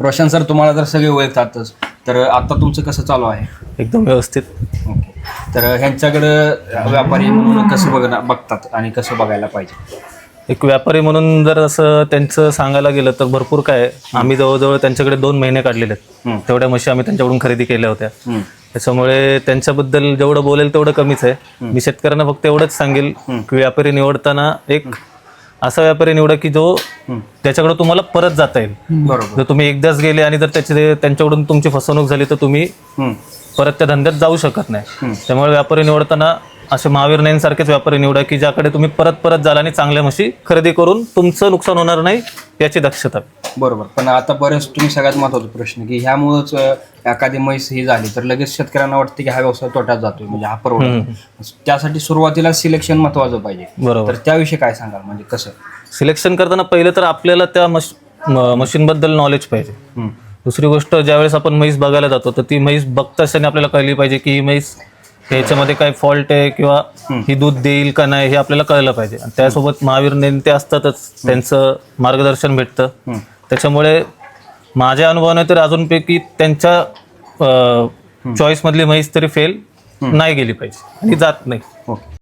Roshan sir, तुम्हाला जर सगळे ओळखतातच, तर आता तुमचं कसं चालू आहे? एकदम व्यवस्थित. ओके. तर ह्यांच्याकडं व्यापारी म्हणून कसं बघतात आणि कसं बघायला पाहिजे? एक व्यापारी म्हणून जर असं त्यांचं सांगायला गेलं तर भरपूर काय आहे. आम्ही जवळजवळ त्यांच्याकडे 2 महिने काढलेले आहेत. तेवढ्या म्हशी आम्ही त्यांच्याकडून खरेदी केल्या होत्या. त्याच्यामुळे त्यांच्याबद्दल जेवढं बोलेल तेवढं कमीच आहे. मी शेतकऱ्यांना फक्त एवढंच सांगेल की व्यापारी निवडताना एक असा व्यापारी निवडा की जो त्याच्याकडे तुम्हाला परत जाता येईल. बरोबर. जर तुम्ही एकदाच गेले आणि जर त्यांच्याकडून तुमची फसवणूक झाली तर तुम्ही परत त्या धंद्यात जाऊ शकत नाही. त्यामुळे व्यापारी निवडताना असे महावीर नाईंसारखेच व्यापारी निवडा की ज्याकडे तुम्ही परत जाल आणि चांगल्या म्हशी खरेदी करून तुमचं नुकसान होणार नाही याची दक्षता. बरोबर. पण आता बरेच तुम्ही सगळ्यात महत्त्वाचा प्रश्न की ह्यामुळंच एखादी म्हैस ही झाली तर लगेच शेतकऱ्यांना वाटते की हा व्यवसाय तोट्यात जातोय, म्हणजे हा परवडत. त्यासाठी सुरुवातीला सिलेक्शन महत्त्वाचं पाहिजे. बरोबर. तर त्याविषयी काय सांगाल, म्हणजे कसं सिलेक्शन करताना पहिलं तर आपल्याला त्या मशीनबद्दल नॉलेज पाहिजे. दुसरी गोष्ट, ज्यावेळेस आपण म्हैस बघायला जातो तर ती म्हैस बघता असताना आपल्याला कळली पाहिजे की ही म्हैस ह्याच्यामध्ये काय फॉल्ट आहे किंवा ही दूध देईल का नाही हे आपल्याला कळलं पाहिजे. आणि त्यासोबत महावीर नेते असतातच, त्यांचं मार्गदर्शन भेटतं. त्याच्यामुळे माझ्या अनुभवाने तर अजूनपैकी त्यांच्या चॉईसमधली म्हैस तरी फेल नाही गेली पाहिजे आणि जात नाही. ओके.